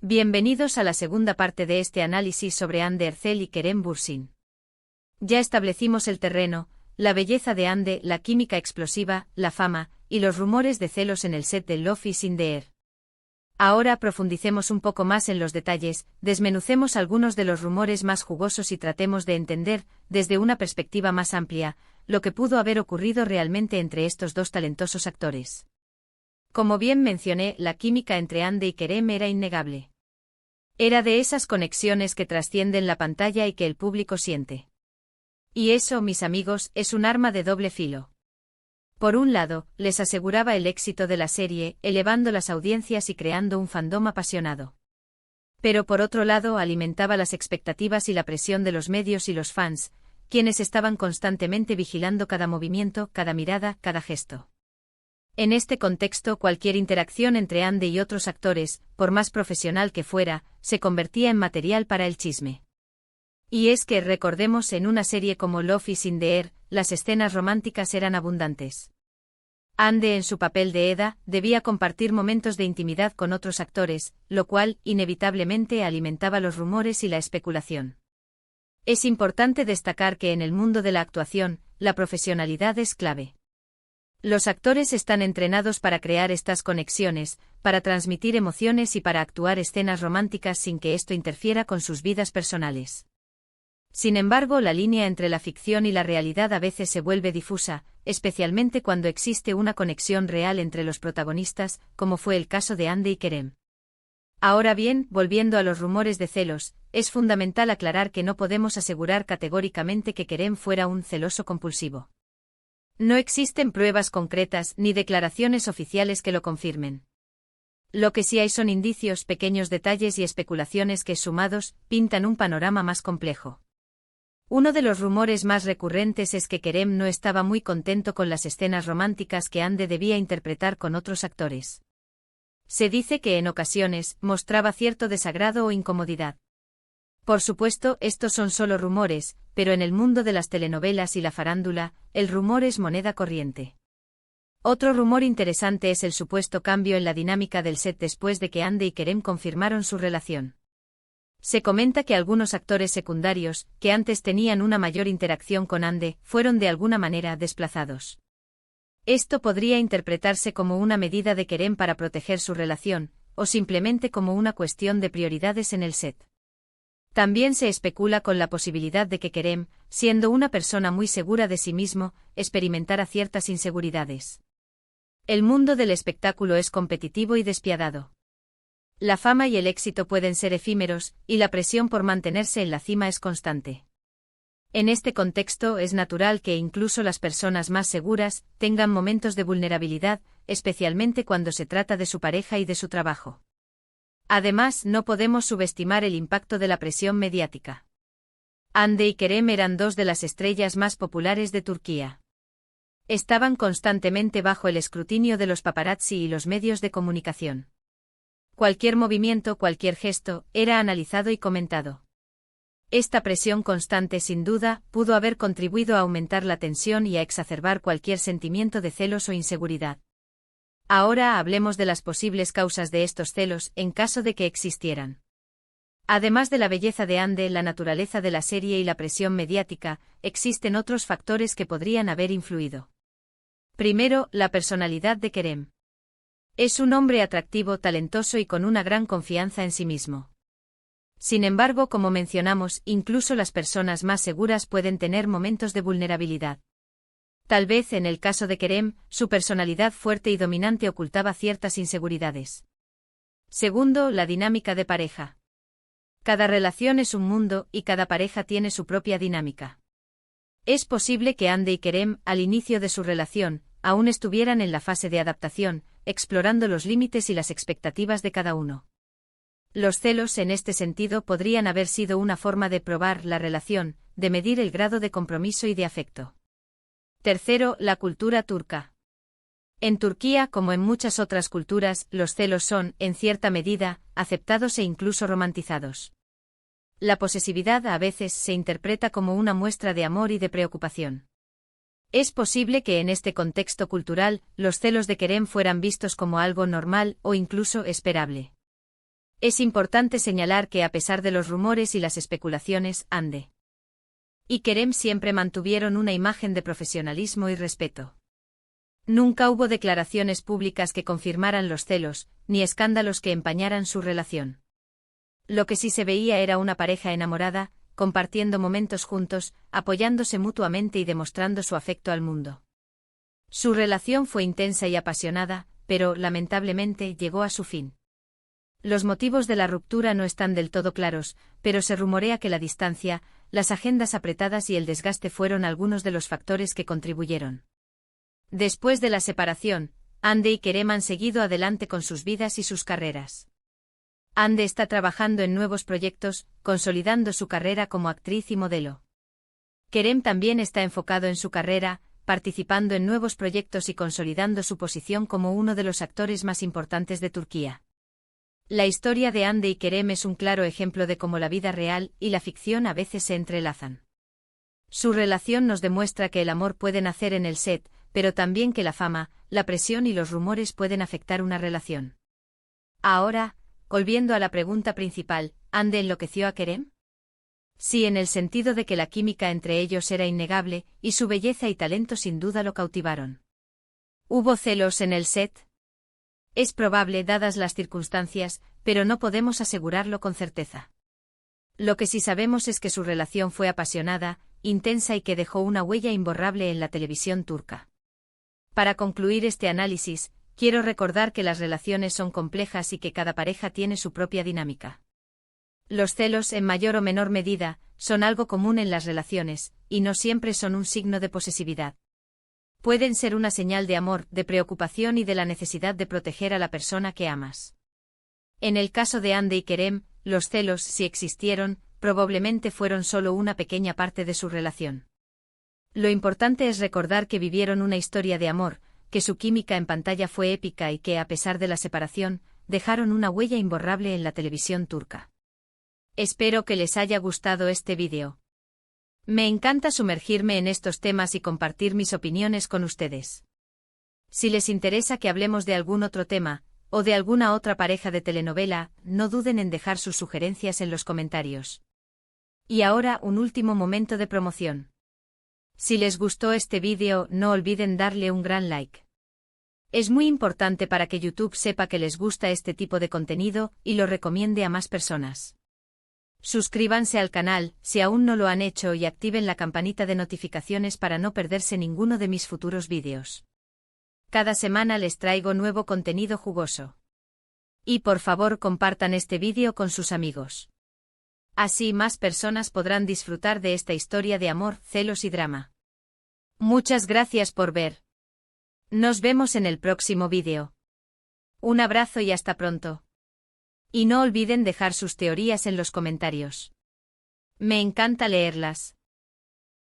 Bienvenidos a la segunda parte de este análisis sobre Hande Erçel y Kerem Bürsin. Ya establecimos el terreno, la belleza de Hande, la química explosiva, la fama, y los rumores de celos en el set de Love is in the Air. Ahora profundicemos un poco más en los detalles, desmenucemos algunos de los rumores más jugosos y tratemos de entender, desde una perspectiva más amplia, lo que pudo haber ocurrido realmente entre estos dos talentosos actores. Como bien mencioné, la química entre Hande y Kerem era innegable. Era de esas conexiones que trascienden la pantalla y que el público siente. Y eso, mis amigos, es un arma de doble filo. Por un lado, les aseguraba el éxito de la serie, elevando las audiencias y creando un fandom apasionado. Pero por otro lado, alimentaba las expectativas y la presión de los medios y los fans, quienes estaban constantemente vigilando cada movimiento, cada mirada, cada gesto. En este contexto, cualquier interacción entre Hande y otros actores, por más profesional que fuera, se convertía en material para el chisme. Y es que, recordemos, en una serie como Love is in the Air, las escenas románticas eran abundantes. Hande, en su papel de Eda, debía compartir momentos de intimidad con otros actores, lo cual, inevitablemente, alimentaba los rumores y la especulación. Es importante destacar que en el mundo de la actuación, la profesionalidad es clave. Los actores están entrenados para crear estas conexiones, para transmitir emociones y para actuar escenas románticas sin que esto interfiera con sus vidas personales. Sin embargo, la línea entre la ficción y la realidad a veces se vuelve difusa, especialmente cuando existe una conexión real entre los protagonistas, como fue el caso de Hande y Kerem. Ahora bien, volviendo a los rumores de celos, es fundamental aclarar que no podemos asegurar categóricamente que Kerem fuera un celoso compulsivo. No existen pruebas concretas ni declaraciones oficiales que lo confirmen. Lo que sí hay son indicios, pequeños detalles y especulaciones que, sumados, pintan un panorama más complejo. Uno de los rumores más recurrentes es que Kerem no estaba muy contento con las escenas románticas que Hande debía interpretar con otros actores. Se dice que en ocasiones mostraba cierto desagrado o incomodidad. Por supuesto, estos son solo rumores, pero en el mundo de las telenovelas y la farándula, el rumor es moneda corriente. Otro rumor interesante es el supuesto cambio en la dinámica del set después de que Hande y Kerem confirmaron su relación. Se comenta que algunos actores secundarios, que antes tenían una mayor interacción con Hande, fueron de alguna manera desplazados. Esto podría interpretarse como una medida de Kerem para proteger su relación, o simplemente como una cuestión de prioridades en el set. También se especula con la posibilidad de que Kerem, siendo una persona muy segura de sí mismo, experimentara ciertas inseguridades. El mundo del espectáculo es competitivo y despiadado. La fama y el éxito pueden ser efímeros, y la presión por mantenerse en la cima es constante. En este contexto es natural que incluso las personas más seguras tengan momentos de vulnerabilidad, especialmente cuando se trata de su pareja y de su trabajo. Además, no podemos subestimar el impacto de la presión mediática. Hande y Kerem eran dos de las estrellas más populares de Turquía. Estaban constantemente bajo el escrutinio de los paparazzi y los medios de comunicación. Cualquier movimiento, cualquier gesto, era analizado y comentado. Esta presión constante, sin duda, pudo haber contribuido a aumentar la tensión y a exacerbar cualquier sentimiento de celos o inseguridad. Ahora hablemos de las posibles causas de estos celos, en caso de que existieran. Además de la belleza de Hande, la naturaleza de la serie y la presión mediática, existen otros factores que podrían haber influido. Primero, la personalidad de Kerem. Es un hombre atractivo, talentoso y con una gran confianza en sí mismo. Sin embargo, como mencionamos, incluso las personas más seguras pueden tener momentos de vulnerabilidad. Tal vez en el caso de Kerem, su personalidad fuerte y dominante ocultaba ciertas inseguridades. Segundo, la dinámica de pareja. Cada relación es un mundo, y cada pareja tiene su propia dinámica. Es posible que Hande y Kerem, al inicio de su relación, aún estuvieran en la fase de adaptación, explorando los límites y las expectativas de cada uno. Los celos, en este sentido, podrían haber sido una forma de probar la relación, de medir el grado de compromiso y de afecto. Tercero, la cultura turca. En Turquía, como en muchas otras culturas, los celos son, en cierta medida, aceptados e incluso romantizados. La posesividad a veces se interpreta como una muestra de amor y de preocupación. Es posible que en este contexto cultural, los celos de Kerem fueran vistos como algo normal o incluso esperable. Es importante señalar que a pesar de los rumores y las especulaciones, Hande y Kerem siempre mantuvieron una imagen de profesionalismo y respeto. Nunca hubo declaraciones públicas que confirmaran los celos, ni escándalos que empañaran su relación. Lo que sí se veía era una pareja enamorada, compartiendo momentos juntos, apoyándose mutuamente y demostrando su afecto al mundo. Su relación fue intensa y apasionada, pero, lamentablemente, llegó a su fin. Los motivos de la ruptura no están del todo claros, pero se rumorea que la distancia, las agendas apretadas y el desgaste fueron algunos de los factores que contribuyeron. Después de la separación, Hande y Kerem han seguido adelante con sus vidas y sus carreras. Hande está trabajando en nuevos proyectos, consolidando su carrera como actriz y modelo. Kerem también está enfocado en su carrera, participando en nuevos proyectos y consolidando su posición como uno de los actores más importantes de Turquía. La historia de Hande y Kerem es un claro ejemplo de cómo la vida real y la ficción a veces se entrelazan. Su relación nos demuestra que el amor puede nacer en el set, pero también que la fama, la presión y los rumores pueden afectar una relación. Ahora, volviendo a la pregunta principal, ¿Hande enloqueció a Kerem? Sí, en el sentido de que la química entre ellos era innegable, y su belleza y talento sin duda lo cautivaron. ¿Hubo celos en el set? Es probable dadas las circunstancias, pero no podemos asegurarlo con certeza. Lo que sí sabemos es que su relación fue apasionada, intensa y que dejó una huella imborrable en la televisión turca. Para concluir este análisis, quiero recordar que las relaciones son complejas y que cada pareja tiene su propia dinámica. Los celos, en mayor o menor medida, son algo común en las relaciones, y no siempre son un signo de posesividad. Pueden ser una señal de amor, de preocupación y de la necesidad de proteger a la persona que amas. En el caso de Hande y Kerem, los celos, si existieron, probablemente fueron solo una pequeña parte de su relación. Lo importante es recordar que vivieron una historia de amor, que su química en pantalla fue épica y que, a pesar de la separación, dejaron una huella imborrable en la televisión turca. Espero que les haya gustado este vídeo. Me encanta sumergirme en estos temas y compartir mis opiniones con ustedes. Si les interesa que hablemos de algún otro tema, o de alguna otra pareja de telenovela, no duden en dejar sus sugerencias en los comentarios. Y ahora un último momento de promoción. Si les gustó este vídeo, no olviden darle un gran like. Es muy importante para que YouTube sepa que les gusta este tipo de contenido y lo recomiende a más personas. Suscríbanse al canal, si aún no lo han hecho, y activen la campanita de notificaciones para no perderse ninguno de mis futuros vídeos. Cada semana les traigo nuevo contenido jugoso. Y por favor compartan este vídeo con sus amigos. Así más personas podrán disfrutar de esta historia de amor, celos y drama. Muchas gracias por ver. Nos vemos en el próximo vídeo. Un abrazo y hasta pronto. Y no olviden dejar sus teorías en los comentarios. Me encanta leerlas.